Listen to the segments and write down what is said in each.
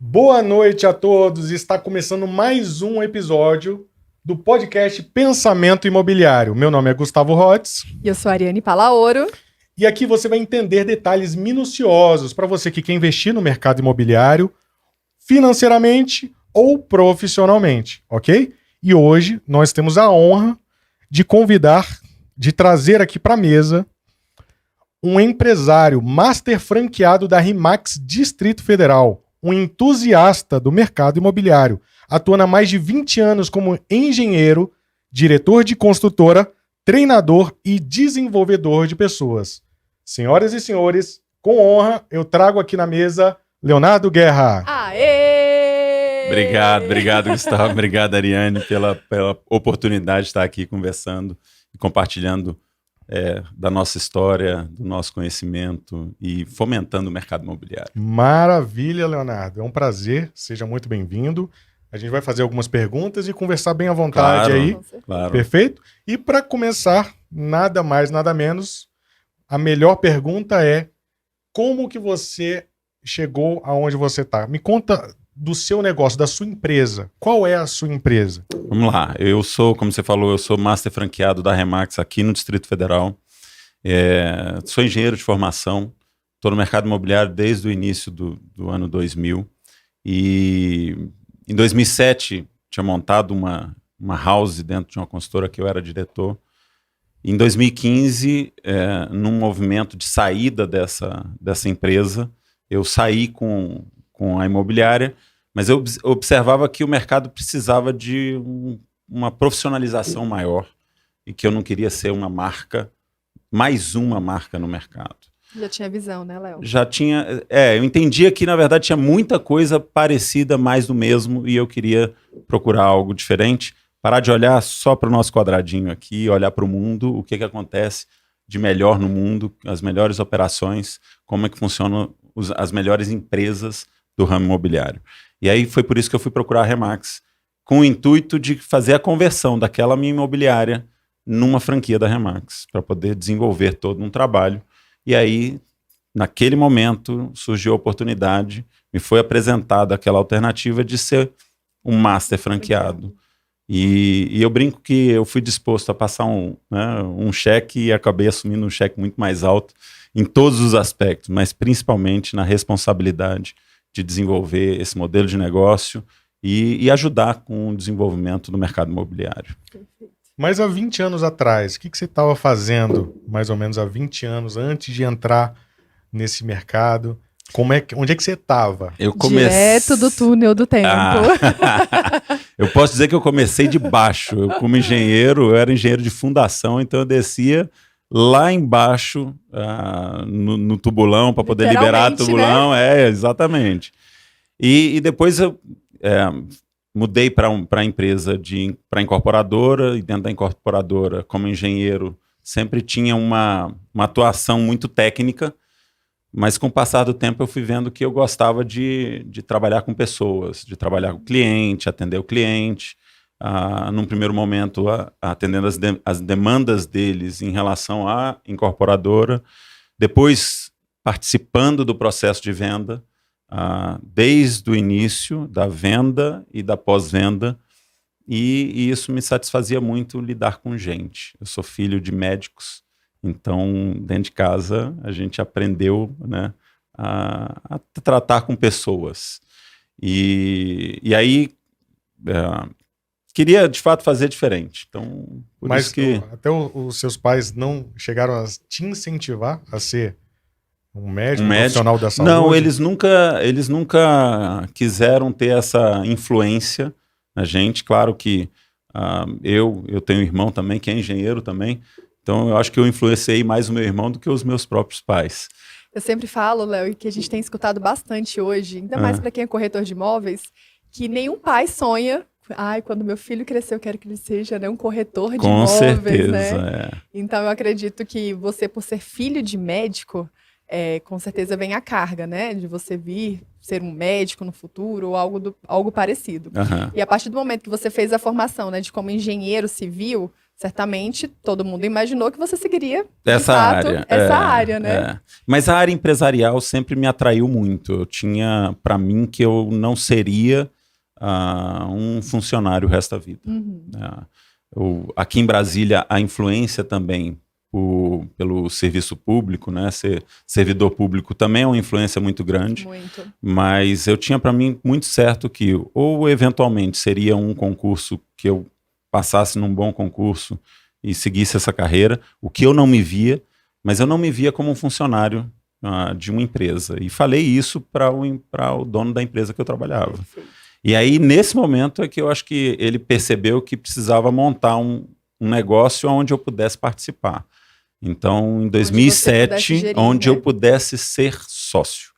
Boa noite a todos. Está começando mais um episódio do podcast Pensamento Imobiliário. Meu nome é Gustavo Rotz. E eu sou a Ariane Palaoro. E aqui você vai entender detalhes minuciosos para você que quer investir no mercado imobiliário financeiramente ou profissionalmente, ok? E hoje nós temos a honra de trazer aqui para a mesa um empresário master franqueado da RE/MAX Distrito Federal, um entusiasta do mercado imobiliário, atuando há mais de 20 anos como engenheiro, diretor de construtora, treinador e desenvolvedor de pessoas. Senhoras e senhores, com honra, eu trago aqui na mesa Leonardo Guerra. Aê! Obrigado, Gustavo. Obrigado, Ariane, pela oportunidade de estar aqui conversando e compartilhando da nossa história, do nosso conhecimento e fomentando o mercado imobiliário. Maravilha, Leonardo. É um prazer. Seja muito bem-vindo. A gente vai fazer algumas perguntas e conversar bem à vontade aí. Claro. Perfeito? E para começar, nada mais, nada menos, a melhor pergunta é: como que você chegou aonde você está? Me conta do seu negócio, da sua empresa. Qual é a sua empresa? Vamos lá. Eu sou, como você falou, eu sou master franqueado da RE/MAX aqui no Distrito Federal. Sou engenheiro de formação. Estou no mercado imobiliário desde o início do ano 2000. E em 2007 tinha montado uma house dentro de uma consultora que eu era diretor. Em 2015, num movimento de saída dessa empresa, eu saí com a imobiliária, mas eu observava que o mercado precisava de uma profissionalização maior e que eu não queria ser mais uma marca no mercado. Já tinha visão, né, Léo? Já tinha. Eu entendia que, na verdade, tinha muita coisa parecida, mais do mesmo, e eu queria procurar algo diferente. Parar de olhar só para o nosso quadradinho aqui, olhar para o mundo, o que acontece de melhor no mundo, as melhores operações, como é que funcionam as melhores empresas do ramo imobiliário. E aí foi por isso que eu fui procurar a RE/MAX, com o intuito de fazer a conversão daquela minha imobiliária numa franquia da RE/MAX, para poder desenvolver todo um trabalho. E aí, naquele momento, surgiu a oportunidade, me foi apresentada aquela alternativa de ser um master franqueado. E eu brinco que eu fui disposto a passar um cheque e acabei assumindo um cheque muito mais alto em todos os aspectos, mas principalmente na responsabilidade de desenvolver esse modelo de negócio e ajudar com o desenvolvimento do mercado imobiliário. Mas há 20 anos atrás, o que você estava fazendo, mais ou menos há 20 anos, antes de entrar nesse mercado? Onde é que você estava? Direto do túnel do tempo. Eu posso dizer que eu comecei de baixo. Eu, como engenheiro, eu era engenheiro de fundação, então eu descia lá embaixo, no tubulão, para poder liberar o tubulão. Né? Exatamente. E depois eu mudei para a empresa, para a incorporadora, e dentro da incorporadora, como engenheiro, sempre tinha uma atuação muito técnica. Mas com o passar do tempo eu fui vendo que eu gostava de trabalhar com pessoas, de trabalhar com o cliente, atender o cliente, num primeiro momento atendendo as demandas deles em relação à incorporadora, depois participando do processo de venda, desde o início da venda e da pós-venda, e isso me satisfazia muito lidar com gente. Eu sou filho de médicos. Então, dentro de casa, a gente aprendeu, né, a tratar com pessoas. E aí, queria, de fato, fazer diferente. Então, Mas isso que... até os seus pais não chegaram a te incentivar a ser um médico profissional da saúde? Não, eles nunca quiseram ter essa influência na gente. Claro que eu tenho um irmão também, que é engenheiro também. Então, eu acho que eu influenciei mais o meu irmão do que os meus próprios pais. Eu sempre falo, Léo, que a gente tem escutado bastante hoje, ainda mais para quem é corretor de imóveis, que nenhum pai sonha, quando meu filho crescer, eu quero que ele seja, né, um corretor de imóveis. Com certeza, né? Então, eu acredito que você, por ser filho de médico, com certeza vem a carga, né, de você vir ser um médico no futuro ou algo parecido. E a partir do momento que você fez a formação, né, de como engenheiro civil, certamente todo mundo imaginou que você seguiria essa área, né? Mas a área empresarial sempre me atraiu muito. Eu tinha para mim que eu não seria um funcionário o resto da vida. Aqui em Brasília, a influência também pelo serviço público, né? Ser servidor público também é uma influência muito grande. Muito. Mas eu tinha para mim muito certo que ou eventualmente seria um concurso que eu passasse num bom concurso e seguisse essa carreira, o que eu não me via, mas eu não me via como um funcionário de uma empresa. E falei isso para o dono da empresa que eu trabalhava. E aí, nesse momento, é que eu acho que ele percebeu que precisava montar um negócio onde eu pudesse participar. Então, em 2007, onde eu pudesse ser sócio.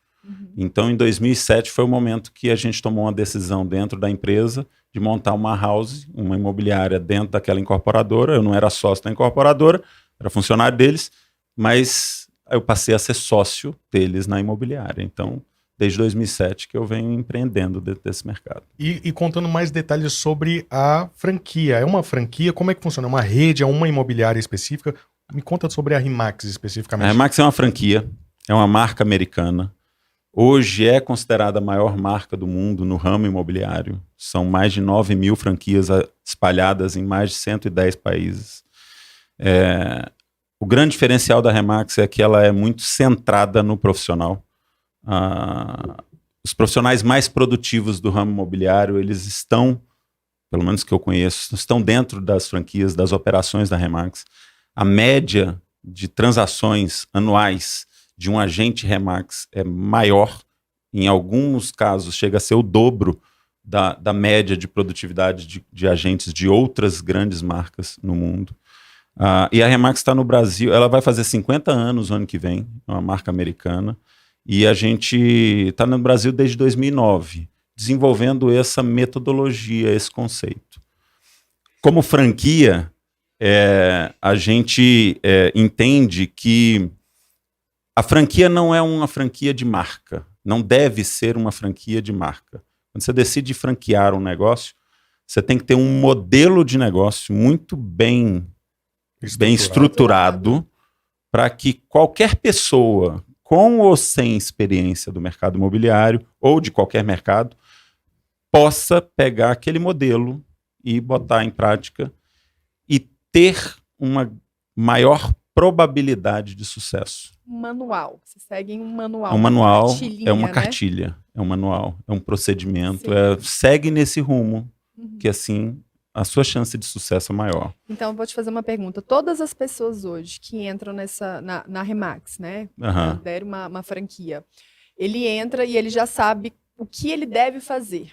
Então, em 2007 foi o momento que a gente tomou uma decisão dentro da empresa de montar uma house, uma imobiliária dentro daquela incorporadora. Eu não era sócio da incorporadora, era funcionário deles, mas eu passei a ser sócio deles na imobiliária. Então, desde 2007 que eu venho empreendendo dentro desse mercado. E contando mais detalhes sobre a franquia. É uma franquia? Como é que funciona? É uma rede? É uma imobiliária específica? Me conta sobre a RE/MAX especificamente. A RE/MAX é uma franquia, é uma marca americana. Hoje é considerada a maior marca do mundo no ramo imobiliário. São mais de 9 mil franquias espalhadas em mais de 110 países. O grande diferencial da RE/MAX é que ela é muito centrada no profissional. Os profissionais mais produtivos do ramo imobiliário, eles estão, pelo menos que eu conheço, estão dentro das franquias, das operações da RE/MAX. A média de transações anuais de um agente RE/MAX é maior, em alguns casos chega a ser o dobro da média de produtividade de agentes de outras grandes marcas no mundo. E a RE/MAX está no Brasil, ela vai fazer 50 anos no ano que vem, é uma marca americana, e a gente está no Brasil desde 2009, desenvolvendo essa metodologia, esse conceito. Como franquia, a gente entende que a franquia não é uma franquia de marca, não deve ser uma franquia de marca. Quando você decide franquear um negócio, você tem que ter um modelo de negócio muito bem estruturado para que qualquer pessoa, com ou sem experiência do mercado imobiliário ou de qualquer mercado, possa pegar aquele modelo e botar em prática e ter uma maior probabilidade de sucesso. Um manual. Você segue um manual. Um manual é uma né? cartilha, é um manual, é um procedimento. Segue nesse rumo, que assim a sua chance de sucesso é maior. Então, eu vou te fazer uma pergunta. Todas as pessoas hoje que entram na RE/MAX, né? Deram uma franquia. Ele entra e ele já sabe o que ele deve fazer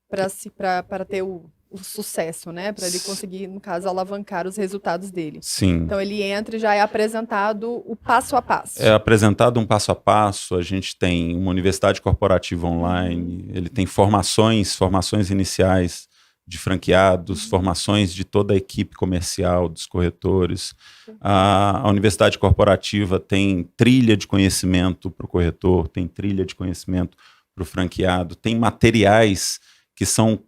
para ter o sucesso, né? Para ele conseguir, no caso, alavancar os resultados dele. Sim. Então, ele entra e já é apresentado o passo a passo. É apresentado um passo a passo. A gente tem uma universidade corporativa online, ele tem formações iniciais de franqueados, formações de toda a equipe comercial, dos corretores. A universidade corporativa tem trilha de conhecimento para o corretor, tem trilha de conhecimento para o franqueado, tem materiais que são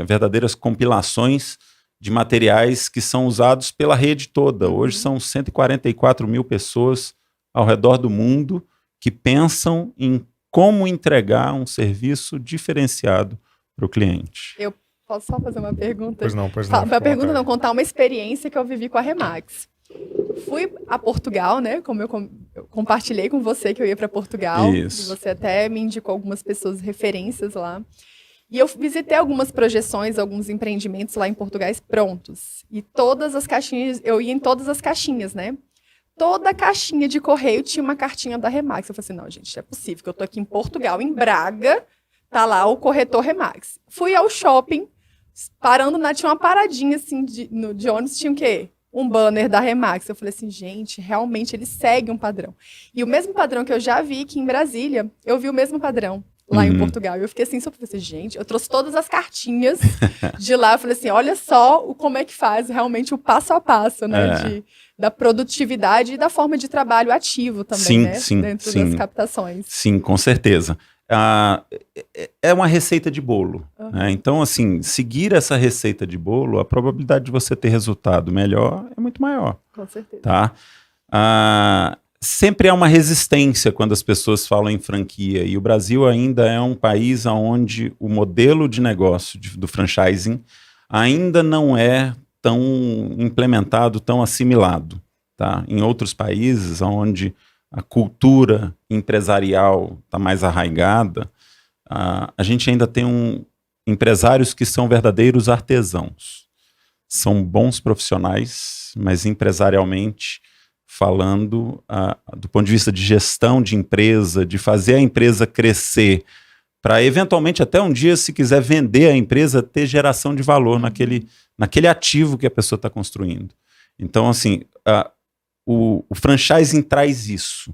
verdadeiras compilações de materiais que são usados pela rede toda. Hoje são 144 mil pessoas ao redor do mundo que pensam em como entregar um serviço diferenciado para o cliente. Eu posso só fazer uma pergunta? Pois não. Uma pergunta não, contar uma experiência que eu vivi com a RE/MAX. Fui a Portugal, né? Como eu compartilhei com você que eu ia para Portugal. Isso. E você até me indicou algumas pessoas, referências lá. E eu visitei algumas projeções, alguns empreendimentos lá em Portugal prontos. E todas as caixinhas, eu ia em todas as caixinhas, né? Toda caixinha de correio tinha uma cartinha da RE/MAX. Eu falei assim, não, gente, é possível que eu tô aqui em Portugal, em Braga, tá lá o corretor RE/MAX. Fui ao shopping, parando, tinha uma paradinha assim, de ônibus, tinha o quê? Um banner da RE/MAX. Eu falei assim, gente, realmente ele segue um padrão. E o mesmo padrão que eu já vi aqui em Brasília, eu vi o mesmo padrão lá em Portugal. E eu fiquei assim, só falei assim, gente, eu trouxe todas as cartinhas de lá. Eu falei assim, olha só como é que faz realmente o passo a passo, né? Da produtividade e da forma de trabalho ativo também, né? Dentro das captações. Sim, com certeza. É uma receita de bolo. Né? Então, assim, seguir essa receita de bolo, a probabilidade de você ter resultado melhor é muito maior. Com certeza. Tá? Sempre há uma resistência quando as pessoas falam em franquia, e o Brasil ainda é um país onde o modelo de negócio do franchising ainda não é tão implementado, tão assimilado. Tá? Em outros países onde a cultura empresarial está mais arraigada, a gente ainda tem empresários que são verdadeiros artesãos. São bons profissionais, mas empresarialmente falando, do ponto de vista de gestão de empresa, de fazer a empresa crescer, para eventualmente até um dia, se quiser vender a empresa, ter geração de valor naquele ativo que a pessoa está construindo. Então, assim, o franchising traz isso.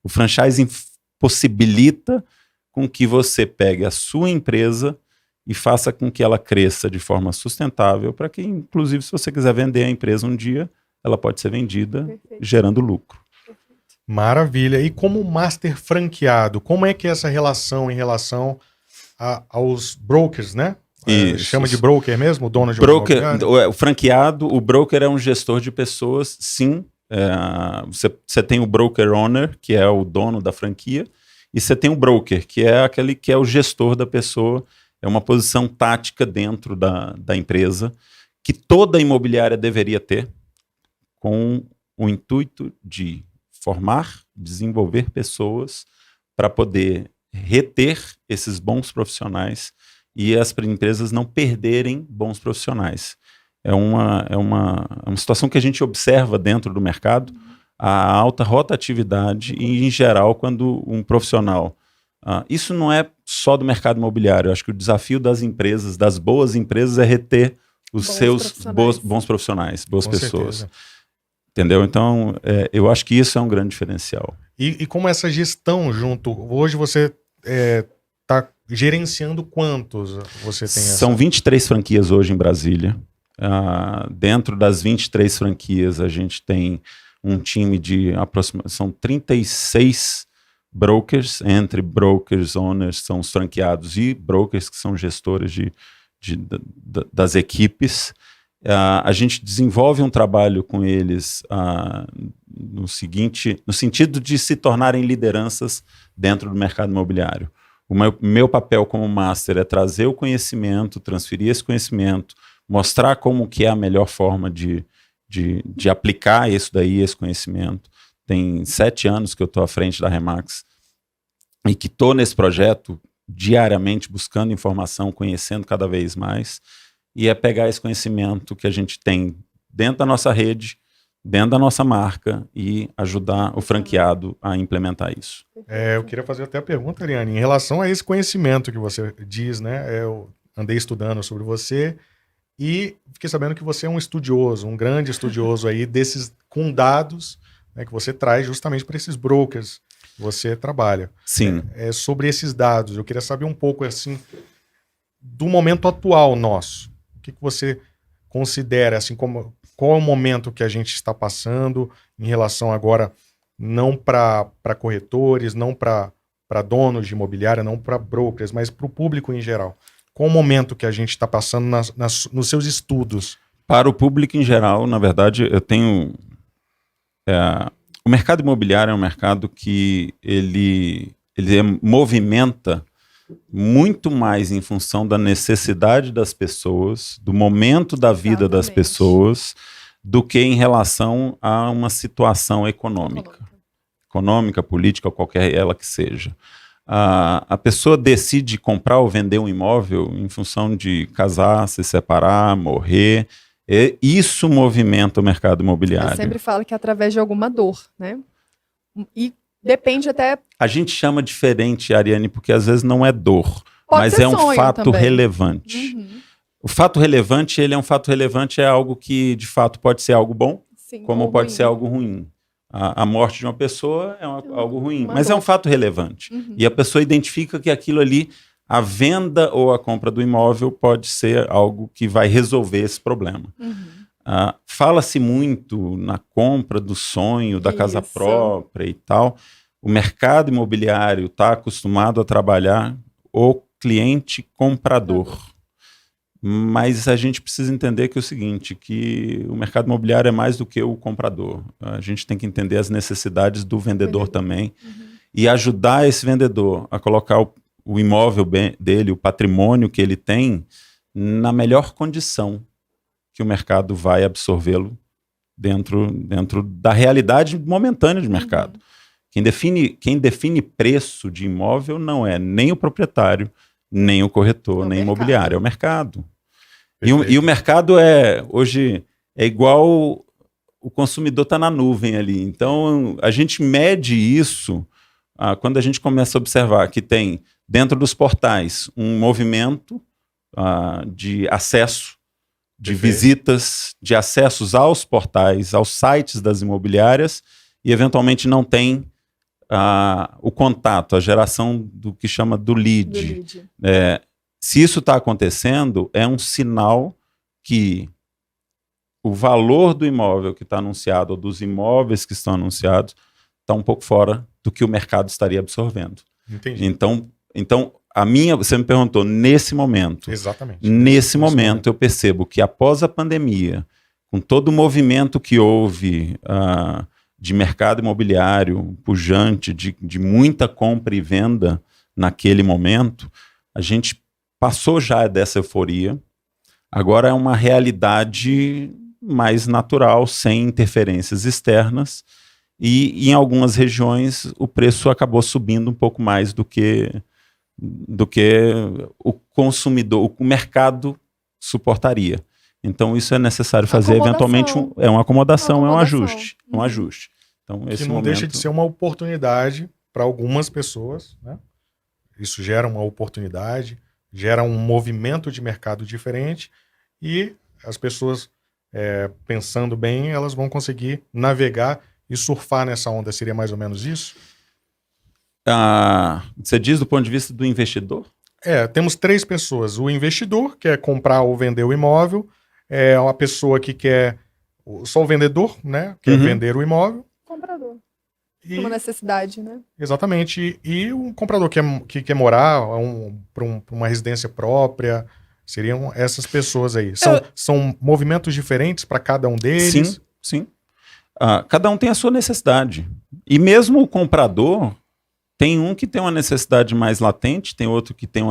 O franchising possibilita com que você pegue a sua empresa e faça com que ela cresça de forma sustentável, para que, inclusive, se você quiser vender a empresa um dia, ela pode ser vendida. Perfeito. Gerando lucro. Perfeito. Maravilha. E como master franqueado, como é que é essa relação em relação aos brokers, né? Chama de broker mesmo, o dono de broker, o franqueado, o broker é um gestor de pessoas, sim. Você tem o broker owner, que é o dono da franquia, e você tem o broker, que é aquele que é o gestor da pessoa. É uma posição tática dentro da empresa, que toda imobiliária deveria ter, com o intuito de formar, desenvolver pessoas para poder reter esses bons profissionais e as empresas não perderem bons profissionais. É uma situação que a gente observa dentro do mercado, a alta rotatividade e, em geral, quando um profissional... isso não é só do mercado imobiliário. Eu acho que o desafio das empresas, das boas empresas, é reter os seus bons profissionais, boas pessoas. Certeza. Entendeu? Então, eu acho que isso é um grande diferencial. E como essa gestão junto... Hoje você está gerenciando quantos você tem? São 23 franquias hoje em Brasília. Dentro das 23 franquias, a gente tem um time de aproximadamente... São 36 brokers, entre brokers, owners, são os franqueados, e brokers que são gestores das equipes. A gente desenvolve um trabalho com eles no sentido de se tornarem lideranças dentro do mercado imobiliário. O meu papel como master é trazer o conhecimento, transferir esse conhecimento, mostrar como que é a melhor forma de aplicar isso daí, esse conhecimento. Tem 7 anos que eu estou à frente da Remax e que estou nesse projeto diariamente buscando informação, conhecendo cada vez mais. E é pegar esse conhecimento que a gente tem dentro da nossa rede, dentro da nossa marca, e ajudar o franqueado a implementar isso. Eu queria fazer até a pergunta, Ariane, em relação a esse conhecimento que você diz, né? Eu andei estudando sobre você e fiquei sabendo que você é um estudioso, um grande estudioso aí com dados, né, que você traz justamente para esses brokers que você trabalha. Sim. Sobre esses dados, eu queria saber um pouco assim do momento atual nosso. O que você considera, assim, qual é o momento que a gente está passando em relação agora, não para corretores, não para donos de imobiliária, não para brokers, mas para o público em geral? Qual o momento que a gente está passando nos seus estudos? Para o público em geral, na verdade, eu tenho... o mercado imobiliário é um mercado que ele movimenta muito mais em função da necessidade das pessoas, do momento da vida das pessoas, do que em relação a uma situação econômica, política, qualquer ela que seja. A pessoa decide comprar ou vender um imóvel em função de casar, se separar, morrer. Isso movimenta o mercado imobiliário. Eu sempre falo que é através de alguma dor, né? E depende até... A gente chama diferente, Ariane, porque às vezes não é dor, mas é um fato relevante. Uhum. O fato relevante, ele é um fato relevante, é algo que, de fato, pode ser algo bom, sim, como pode ser algo ruim. A morte de uma pessoa é algo ruim, mas dor. É um fato relevante. Uhum. E a pessoa identifica que aquilo ali, a venda ou a compra do imóvel, pode ser algo que vai resolver esse problema. Uhum. Fala-se muito na compra do sonho, da casa própria e tal. O mercado imobiliário está acostumado a trabalhar, ou cliente comprador. Mas a gente precisa entender que é o seguinte, que o mercado imobiliário é mais do que o comprador. A gente tem que entender as necessidades do vendedor também e ajudar esse vendedor a colocar o imóvel dele, o patrimônio que ele tem, na melhor condição que o mercado vai absorvê-lo dentro da realidade momentânea de mercado. Quem define preço de imóvel não é nem o proprietário, nem o corretor, nem o imobiliário, é o mercado. E o mercado hoje é igual o consumidor está na nuvem ali. Então, a gente mede isso quando a gente começa a observar que tem dentro dos portais um movimento de acesso, de visitas, de acessos aos portais, aos sites das imobiliárias e, eventualmente, não tem o contato, a geração do que chama do lead. Se isso está acontecendo, é um sinal que o valor do imóvel que está anunciado ou dos imóveis que estão anunciados está um pouco fora do que o mercado estaria absorvendo. Entendi. Então você me perguntou, nesse momento. Exatamente. Nesse momento eu percebo que após a pandemia, com todo o movimento que houve de mercado imobiliário pujante, de muita compra e venda naquele momento, a gente passou já dessa euforia. Agora é uma realidade mais natural, sem interferências externas, e em algumas regiões o preço acabou subindo um pouco mais do que o consumidor, o mercado suportaria. Então isso é necessário fazer eventualmente uma acomodação, é um ajuste. Então, que não deixa de ser uma oportunidade para algumas pessoas, né? Isso gera uma oportunidade, gera um movimento de mercado diferente e as pessoas, pensando bem, elas vão conseguir navegar e surfar nessa onda. Seria mais ou menos isso? Você diz do ponto de vista do investidor? Temos 3 pessoas. O investidor, que quer comprar ou vender o imóvel, é uma pessoa que quer só o vendedor, né? Quer vender o imóvel. Comprador. Uma necessidade, né? Exatamente. E um comprador que quer morar para uma residência própria. Seriam essas pessoas aí. São movimentos diferentes para cada um deles? Sim. Cada um tem a sua necessidade. E mesmo o comprador, tem um que tem uma necessidade mais latente, tem outro que tem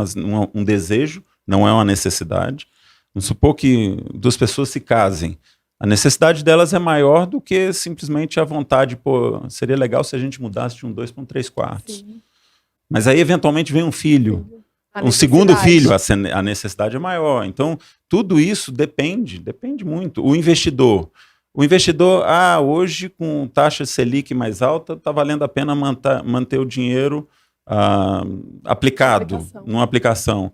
um desejo, não é uma necessidade. Vamos supor que 2 pessoas se casem. A necessidade delas é maior do que simplesmente a vontade, seria legal se a gente mudasse de um 2 para um 3 quartos. Sim. Mas aí, eventualmente, vem um filho, um segundo filho, a necessidade é maior. Então, tudo isso depende muito. O investidor, hoje, com taxa Selic mais alta, está valendo a pena manter o dinheiro aplicado numa aplicação.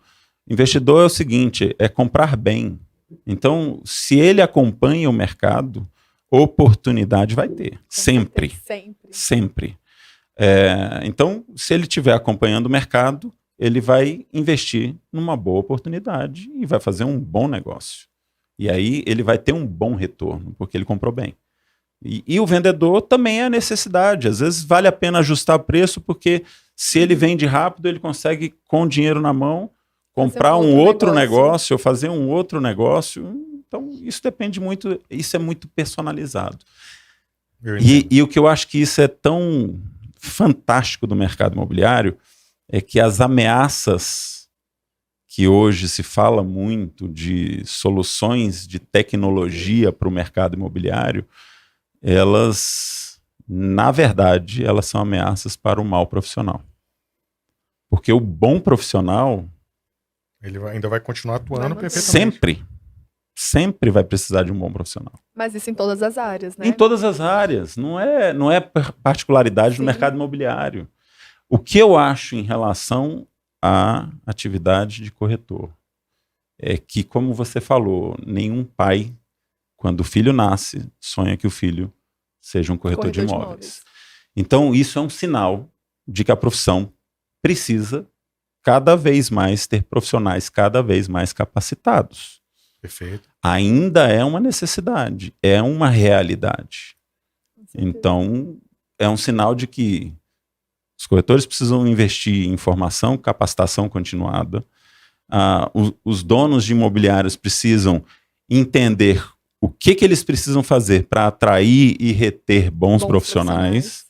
Investidor é o seguinte, é comprar bem. Então, se ele acompanha o mercado, oportunidade vai ter. Sempre. Então, se ele estiver acompanhando o mercado, ele vai investir numa boa oportunidade e vai fazer um bom negócio. E aí ele vai ter um bom retorno, porque ele comprou bem. E o vendedor também é a necessidade. Às vezes vale a pena ajustar o preço, porque se ele vende rápido, ele consegue, com o dinheiro na mão, comprar um outro negócio ou fazer um outro negócio. Então, isso depende muito, isso é muito personalizado. E o que eu acho que isso é tão fantástico do mercado imobiliário é que as ameaças que hoje se fala muito de soluções de tecnologia para o mercado imobiliário, elas, na verdade, elas são ameaças para o mau profissional. Porque o bom profissional... Ele ainda vai continuar atuando perfeitamente. Sempre vai precisar de um bom profissional. Mas isso em todas as áreas, né? Em todas as áreas. Não é particularidade do mercado imobiliário. O que eu acho em relação à atividade de corretor é que, como você falou, nenhum pai, quando o filho nasce, sonha que o filho seja um corretor de imóveis. Então, isso é um sinal de que a profissão precisa cada vez mais ter profissionais cada vez mais capacitados. Perfeito. Ainda é uma necessidade, é uma realidade. Então, é um sinal de que Os corretores precisam investir em formação, capacitação continuada. Os donos de imobiliários precisam entender o que eles precisam fazer para atrair e reter bons profissionais.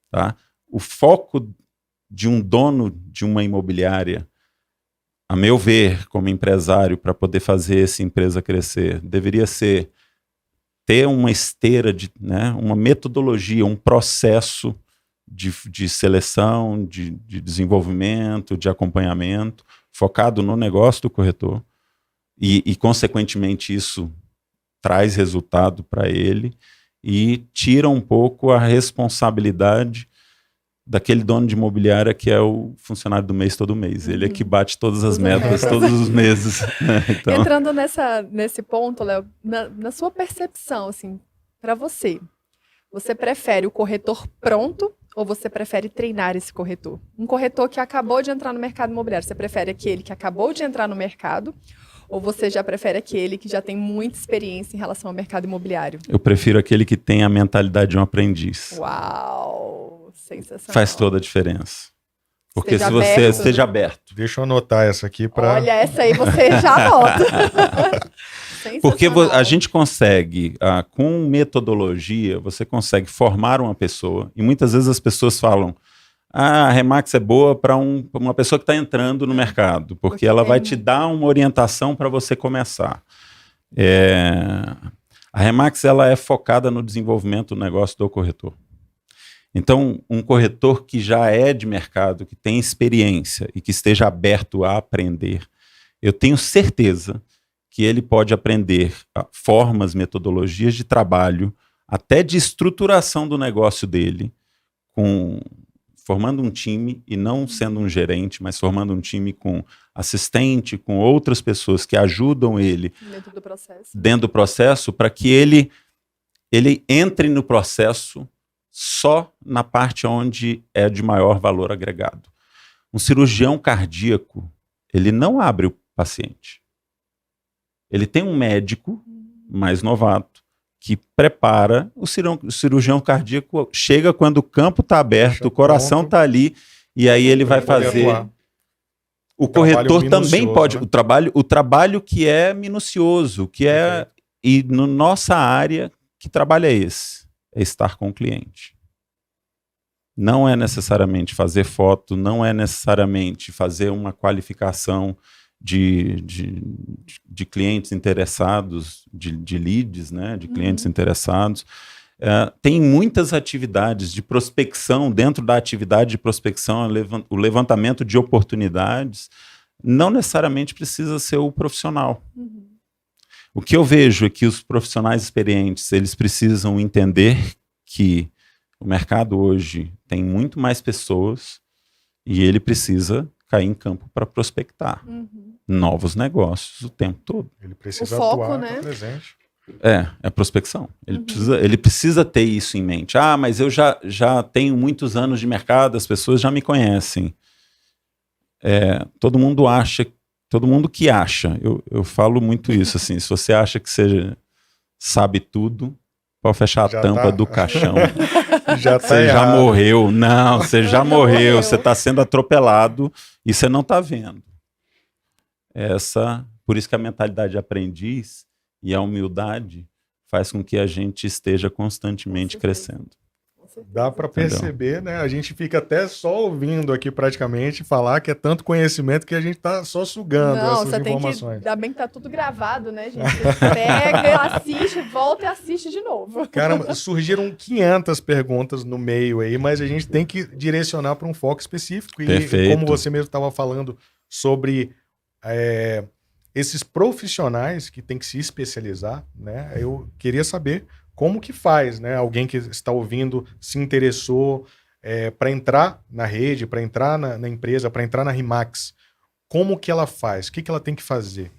Tá? O foco de um dono de uma imobiliária, a meu ver, como empresário, para poder fazer essa empresa crescer, deveria ser ter uma esteira, uma metodologia, um processo de seleção, de desenvolvimento, de acompanhamento, focado no negócio do corretor. E consequentemente, isso traz resultado para ele e tira um pouco a responsabilidade daquele dono de imobiliária que é o funcionário do mês todo mês. Ele é que bate todas as metas todos os meses. Né? Então... Entrando nesse ponto, Léo, na sua percepção, assim, para você prefere o corretor pronto ou você prefere treinar esse corretor? Um corretor que acabou de entrar no mercado imobiliário, você prefere aquele que acabou de entrar no mercado ou você já prefere aquele que já tem muita experiência em relação ao mercado imobiliário? Eu prefiro aquele que tem a mentalidade de um aprendiz. Uau! Sensacional. Faz toda a diferença. Porque se você esteja aberto. Deixa eu anotar essa aqui para... Olha, essa aí você já anota. Porque a gente consegue, com metodologia, você consegue formar uma pessoa, e muitas vezes as pessoas falam, a Remax é boa para uma pessoa que está entrando no mercado, porque ela vai te dar uma orientação para você começar. A Remax ela é focada no desenvolvimento do negócio do corretor. Então, um corretor que já é de mercado, que tem experiência e que esteja aberto a aprender, eu tenho certeza que ele pode aprender formas, metodologias de trabalho, até de estruturação do negócio dele, formando um time e não sendo um gerente, mas formando um time com assistente, com outras pessoas que ajudam ele dentro do processo para que ele entre no processo só na parte onde é de maior valor agregado. Um cirurgião cardíaco, ele não abre o paciente. Ele tem um médico mais novato que prepara o cirurgião cardíaco, chega quando o campo está aberto, o coração está ali, e aí ele vai fazer... O corretor também pode... Né? O trabalho que é minucioso, que é... E na nossa área, que trabalho é esse? É estar com o cliente. Não é necessariamente fazer foto, não é necessariamente fazer uma qualificação de clientes interessados, de leads, né, de clientes interessados. Tem muitas atividades de prospecção, dentro da atividade de prospecção, o levantamento de oportunidades, não necessariamente precisa ser o profissional. O que eu vejo é que os profissionais experientes, eles precisam entender que o mercado hoje tem muito mais pessoas e ele precisa cair em campo para prospectar novos negócios o tempo todo. Ele precisa atuar, né? Presente. É prospecção. Ele precisa ter isso em mente. Mas eu já tenho muitos anos de mercado, as pessoas já me conhecem. Todo mundo que acha, eu falo muito isso, assim, se você acha que você sabe tudo, pode fechar a tampa do caixão. Você já morreu. Não, você já morreu, você está sendo atropelado e você não está vendo. Por isso que a mentalidade de aprendiz e a humildade faz com que a gente esteja constantemente crescendo. Dá para perceber, né? A gente fica até só ouvindo aqui praticamente falar que é tanto conhecimento que a gente tá só sugando essas informações. Ainda bem que tá tudo gravado, né, gente? Você pega, assiste, volta e assiste de novo. Caramba, surgiram 500 perguntas no meio aí, mas a gente tem que direcionar para um foco específico. E como você mesmo estava falando sobre esses profissionais que tem que se especializar, né? Eu queria saber como que faz, né? Alguém que está ouvindo se interessou para entrar na rede, para entrar na empresa, para entrar na Remax. Como que ela faz? O que ela tem que fazer?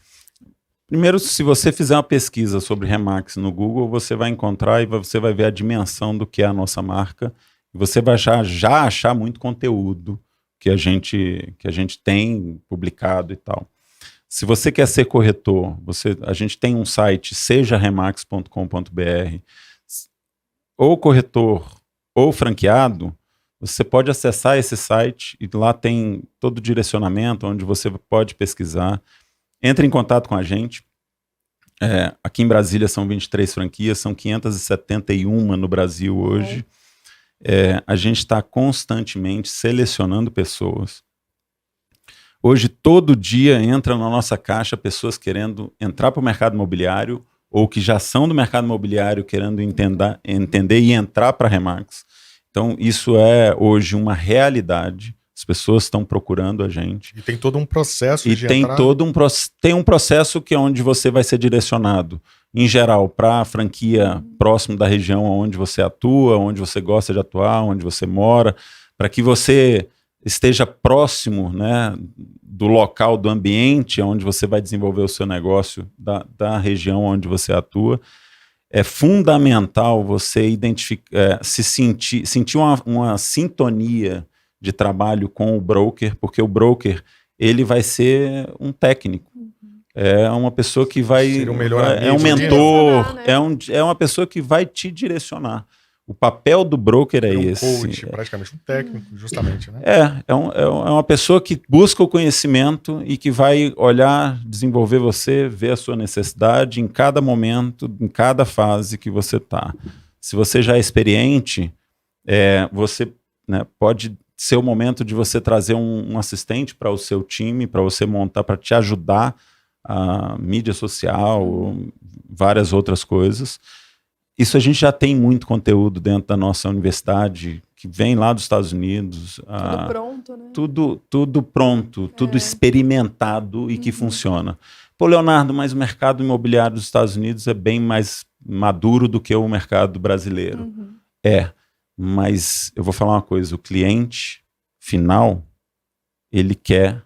Primeiro, se você fizer uma pesquisa sobre Remax no Google, você vai encontrar e você vai ver a dimensão do que é a nossa marca. E você vai já achar muito conteúdo que a gente tem publicado e tal. Se você quer ser corretor, a gente tem um site, sejaremax.com.br, ou corretor ou franqueado, você pode acessar esse site e lá tem todo o direcionamento onde você pode pesquisar. Entre em contato com a gente. Aqui em Brasília são 23 franquias, são 571 no Brasil hoje. A gente está constantemente selecionando pessoas. Hoje, todo dia entra na nossa caixa pessoas querendo entrar para o mercado imobiliário ou que já são do mercado imobiliário querendo entender e entrar para a Remax. Então, isso é hoje uma realidade. As pessoas estão procurando a gente. E tem todo um processo de entrar. Tem um processo que é onde você vai ser direcionado, em geral, para a franquia próximo da região onde você atua, onde você gosta de atuar, onde você mora, para que você esteja próximo, né, do local, do ambiente onde você vai desenvolver o seu negócio, da região onde você atua. É fundamental você identificar, sentir uma sintonia de trabalho com o broker, porque o broker ele vai ser um técnico, é uma pessoa que vai ser o melhor amigo, é um mentor, né? é uma pessoa que vai te direcionar. O papel do broker é esse. Um coach, praticamente um técnico, justamente, né? É uma pessoa que busca o conhecimento e que vai olhar, desenvolver você, ver a sua necessidade em cada momento, em cada fase que você está. Se você já é experiente, você, né, pode ser o momento de você trazer um assistente para o seu time, para você montar, para te ajudar a mídia social, várias outras coisas. Isso a gente já tem muito conteúdo dentro da nossa universidade, que vem lá dos Estados Unidos. Tudo pronto, né? Tudo pronto, tudo experimentado e que funciona. Pô, Leonardo, mas o mercado imobiliário dos Estados Unidos é bem mais maduro do que o mercado brasileiro. Mas eu vou falar uma coisa, o cliente final, ele quer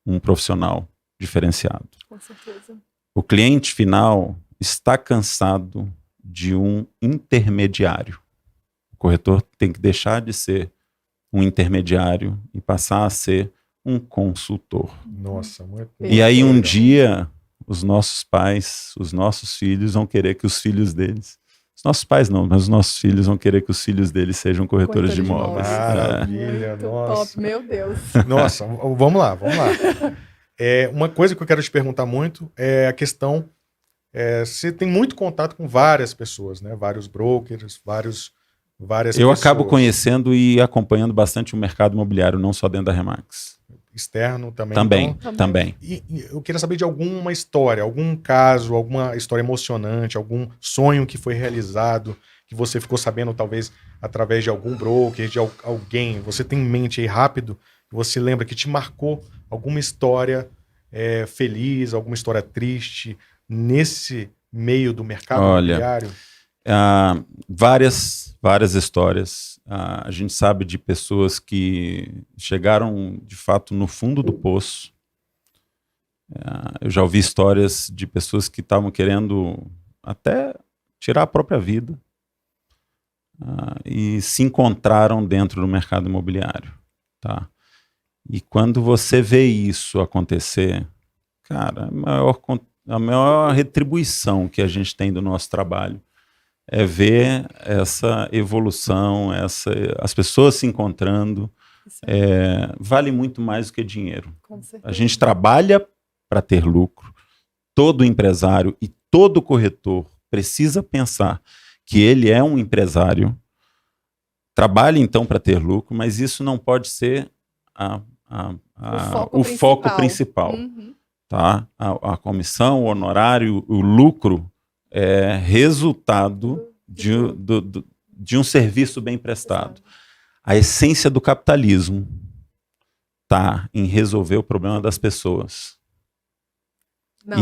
um profissional diferenciado. Com certeza. O cliente final está cansado de um intermediário. O corretor tem que deixar de ser um intermediário e passar a ser um consultor. Nossa, muito. E aí um dia os nossos pais, os nossos filhos vão querer que os filhos deles, os nossos pais não, mas os nossos filhos vão querer que os filhos deles sejam corretores de imóveis. Maravilha, nossa. Top, meu Deus. Nossa, vamos lá. Uma coisa que eu quero te perguntar muito é a questão. Você tem muito contato com várias pessoas, né? Vários brokers, várias Eu pessoas. acabo conhecendo e acompanhando bastante o mercado imobiliário, não só dentro da Remax. Externo também. Também. E eu queria saber de alguma história, algum caso, alguma história emocionante, algum sonho que foi realizado, que você ficou sabendo talvez através de algum broker, de alguém. Você tem em mente aí rápido, você lembra que te marcou alguma história feliz, alguma história triste, nesse meio do mercado imobiliário? Várias histórias. A gente sabe de pessoas que chegaram, de fato, no fundo do poço. Eu já ouvi histórias de pessoas que estavam querendo até tirar a própria vida e se encontraram dentro do mercado imobiliário. Tá? E quando você vê isso acontecer, cara, a maior retribuição que a gente tem do nosso trabalho é ver essa evolução, as pessoas se encontrando. Vale muito mais do que dinheiro. Com certeza. A gente trabalha para ter lucro. Todo empresário e todo corretor precisa pensar que ele é um empresário. Trabalhe então para ter lucro, mas isso não pode ser o foco principal. Tá? A comissão, o honorário, o lucro é resultado de um serviço bem prestado. A essência do capitalismo está em resolver o problema das pessoas.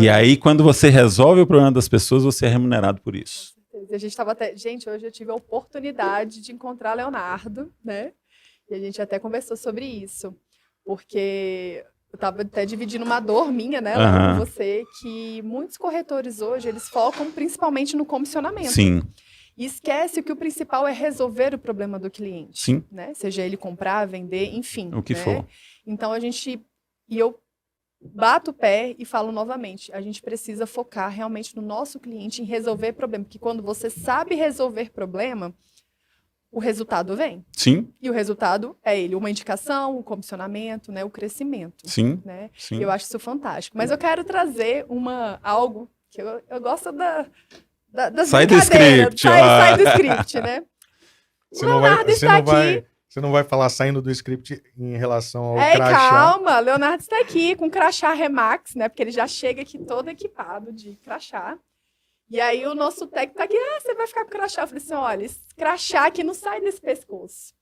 E aí, quando você resolve o problema das pessoas, você é remunerado por isso. A gente estava Gente, hoje eu tive a oportunidade de encontrar Leonardo, né? E a gente até conversou sobre isso. Porque eu estava até dividindo uma dor minha, né, lá com você, que muitos corretores hoje, eles focam principalmente no comissionamento. Sim. E esquece que o principal é resolver o problema do cliente. Sim. Né? Seja ele comprar, vender, enfim. O que for. Então eu bato o pé e falo novamente, a gente precisa focar realmente no nosso cliente, em resolver problema. Porque quando você sabe resolver problema, o resultado vem. Sim. E o resultado é ele, uma indicação, o comissionamento, né, o crescimento. Sim. Né? Sim. Eu acho isso fantástico. Mas eu quero trazer algo que eu gosto das sai do brincadeiras. script. Sai do script, né? Você não vai falar saindo do script em relação ao crachá. Calma, Leonardo está aqui com crachá Remax, né? Porque ele já chega aqui todo equipado de crachá. E aí o nosso técnico tá aqui, você vai ficar com crachá. Eu falei assim, olha, esse crachá aqui não sai desse pescoço.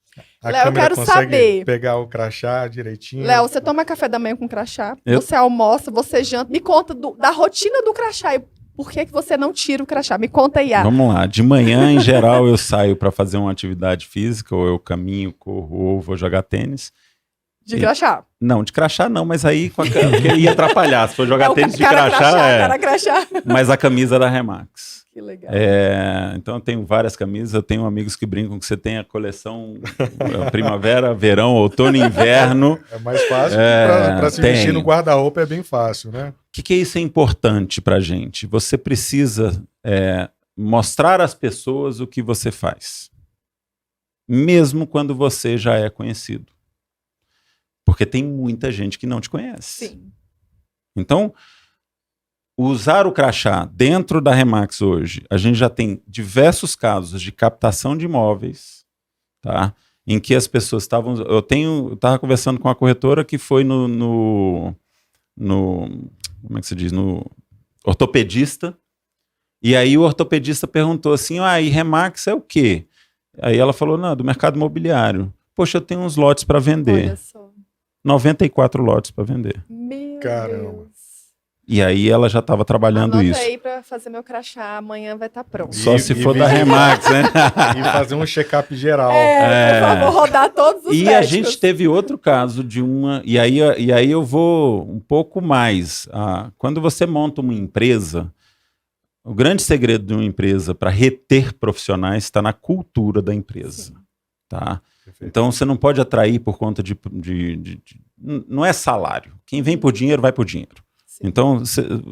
Léo, eu quero saber. Pegar o crachá direitinho. Léo, você toma café da manhã com crachá? Você almoça, você janta. Me conta da rotina do crachá. Por que você não tira o crachá? Me conta aí. Vamos lá. De manhã, em geral, eu saio para fazer uma atividade física, ou eu caminho, corro, ou vou jogar tênis. De crachá? Não, de crachá não, mas aí ia atrapalhar. Se for jogar tênis de crachá, mas a camisa da Remax. Que legal. Então eu tenho várias camisas, eu tenho amigos que brincam que você tem a coleção primavera, verão, outono e inverno. É mais fácil, para se vestir no guarda-roupa é bem fácil, né? O que isso é importante pra gente? Você precisa mostrar às pessoas o que você faz. Mesmo quando você já é conhecido. Porque tem muita gente que não te conhece. Sim. Então, usar o crachá dentro da Remax hoje, a gente já tem diversos casos de captação de imóveis, tá? Em que as pessoas estavam... Eu estava conversando com uma corretora que foi no como é que se diz? No ortopedista. E aí o ortopedista perguntou assim, e Remax é o quê? Aí ela falou, não, do mercado imobiliário. Poxa, eu tenho uns lotes para vender. Olha só. 94 lotes para vender. Meu Caramba. Deus. E aí ela já estava trabalhando isso. Anota aí para fazer meu crachá, amanhã vai estar pronto. Só se for da Remax, né? E fazer um check-up geral. Por favor, rodar todos os médicos. A gente teve outro caso de uma... E aí eu vou um pouco mais. Quando você monta uma empresa, o grande segredo de uma empresa para reter profissionais está na cultura da empresa. Tá? Então você não pode atrair por conta de não é salário. Quem vem por dinheiro, vai por dinheiro. Sim. Então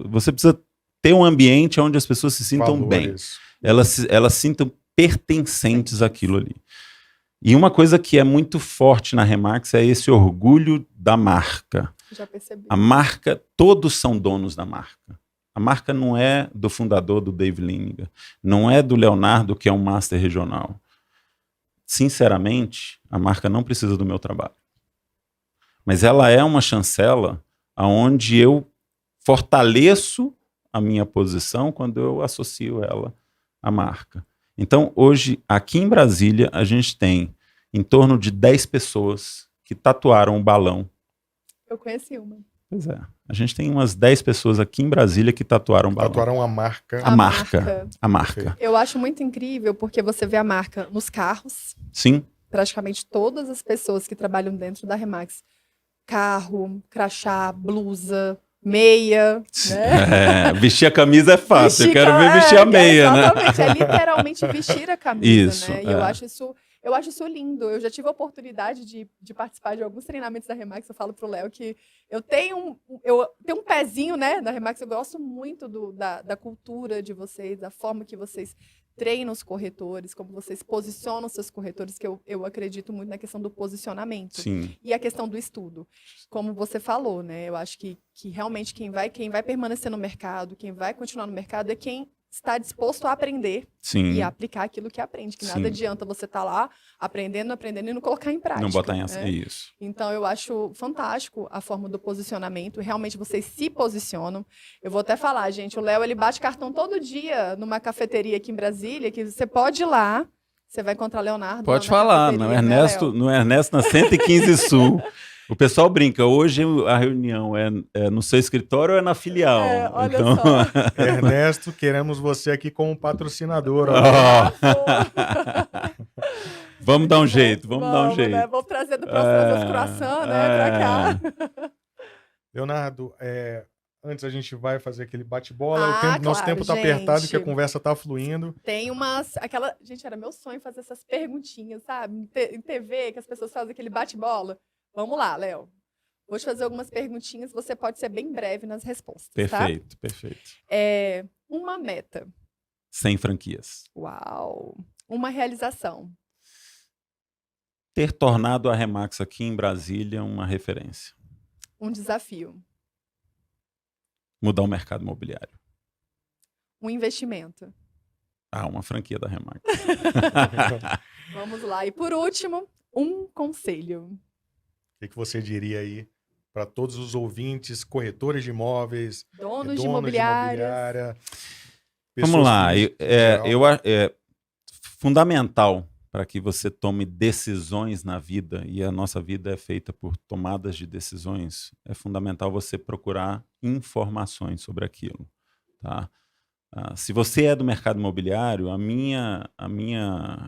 você precisa ter um ambiente onde as pessoas se sintam bem. Elas sintam pertencentes àquilo ali. E uma coisa que é muito forte na Remax é esse orgulho da marca. Já percebi. A marca, todos são donos da marca. A marca não é do fundador, do Dave Lineker. Não é do Leonardo, que é um master regional. Sinceramente, a marca não precisa do meu trabalho. Mas ela é uma chancela onde eu fortaleço a minha posição quando eu associo ela à marca. Então, hoje, aqui em Brasília, a gente tem em torno de 10 pessoas que tatuaram o balão. Eu conheci uma. Pois é. A gente tem umas 10 pessoas aqui em Brasília que tatuaram o balão. Tatuaram a marca. A marca. Eu acho muito incrível porque você vê a marca nos carros. Sim. Praticamente todas as pessoas que trabalham dentro da Remax. Carro, crachá, blusa, meia. Né? Vestir a camisa é fácil. Eu quero ver vestir a meia, exatamente. Né? É literalmente vestir a camisa. Isso, né? E eu acho isso lindo. Eu já tive a oportunidade de participar de alguns treinamentos da Remax. Eu falo pro Léo que eu tenho um pezinho, né, da Remax. Eu gosto muito da cultura de vocês, da forma que vocês treinam os corretores, como vocês posicionam seus corretores, que eu acredito muito na questão do posicionamento. Sim. E a questão do estudo. Como você falou, né? Eu acho que realmente quem vai permanecer no mercado, quem vai continuar no mercado é quem está disposto a aprender. Sim. E a aplicar aquilo que aprende. Que nada adianta você estar lá aprendendo e não colocar em prática. Não botar em ação. Isso. Então, eu acho fantástico a forma do posicionamento. Realmente, vocês se posicionam. Eu vou até falar, gente, o Léo, ele bate cartão todo dia numa cafeteria aqui em Brasília, que você pode ir lá, você vai encontrar Leonardo. Pode falar, no Ernesto na 115 Sul. O pessoal brinca, hoje a reunião é no seu escritório ou é na filial? Olha só. Ernesto, queremos você aqui como patrocinador. Vamos dar um jeito, vamos dar um jeito. Né? Vamos trazer do próximo croissant, né, pra cá. Leonardo, antes a gente vai fazer aquele bate-bola. Nosso tempo tá apertado, que a conversa tá fluindo. Tem Gente, era meu sonho fazer essas perguntinhas, sabe? Em TV, que as pessoas fazem aquele bate-bola. Vamos lá, Léo. Vou te fazer algumas perguntinhas. Você pode ser bem breve nas respostas, perfeito, tá? Perfeito. Uma meta. 100 franquias. Uau. Uma realização. ter tornado a Remax aqui em Brasília uma referência? Um desafio. Mudar o mercado imobiliário. Um investimento. Uma franquia da Remax. Vamos lá. E por último, um conselho. O que você diria aí para todos os ouvintes, corretores de imóveis, donos de imobiliária? Vamos lá. Fundamental para que você tome decisões na vida, e a nossa vida é feita por tomadas de decisões, é fundamental você procurar informações sobre aquilo. Tá? Se você é do mercado imobiliário, a minha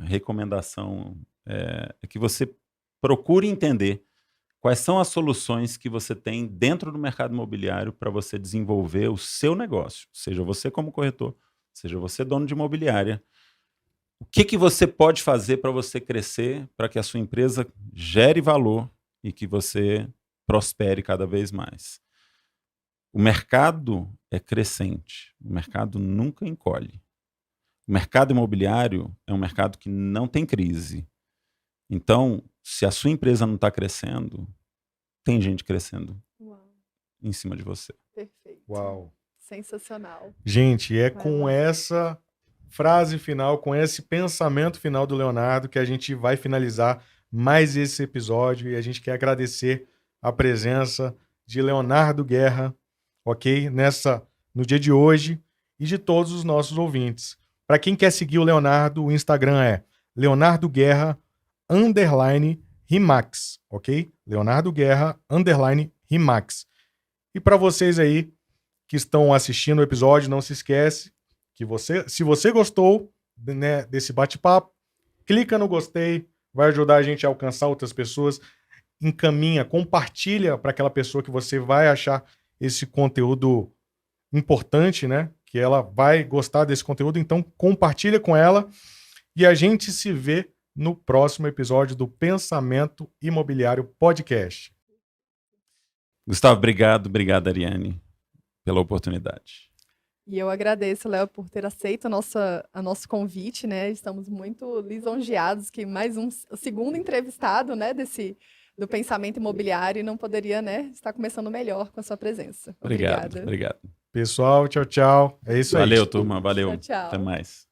recomendação é que você procure entender quais são as soluções que você tem dentro do mercado imobiliário para você desenvolver o seu negócio, seja você como corretor, seja você dono de imobiliária. O que você pode fazer para você crescer, para que a sua empresa gere valor e que você prospere cada vez mais? O mercado é crescente, o mercado nunca encolhe. O mercado imobiliário é um mercado que não tem crise. Então, se a sua empresa não está crescendo, tem gente crescendo em cima de você. Perfeito. Uau. Sensacional. Gente, com essa frase final, com esse pensamento final do Leonardo, que a gente vai finalizar mais esse episódio, e a gente quer agradecer a presença de Leonardo Guerra, ok? No dia de hoje, e de todos os nossos ouvintes. Para quem quer seguir o Leonardo, o Instagram é Leonardo Guerra _Rimax, ok? Leonardo Guerra _Rimax. E para vocês aí que estão assistindo o episódio, não se esquece que se você gostou, né, desse bate-papo, clica no gostei, vai ajudar a gente a alcançar outras pessoas, encaminha, compartilha para aquela pessoa que você vai achar esse conteúdo importante, né? Que ela vai gostar desse conteúdo, então compartilha com ela e a gente se vê no próximo episódio do Pensamento Imobiliário Podcast. Gustavo, obrigado, Ariane, pela oportunidade. E eu agradeço, Léo, por ter aceito o nosso convite, né? Estamos muito lisonjeados que mais o segundo entrevistado, né, do Pensamento Imobiliário, e não poderia, né, estar começando melhor com a sua presença. Obrigada. Obrigado. Pessoal, tchau, tchau. É isso aí. Valeu, turma. Valeu. Tchau, tchau. Até mais.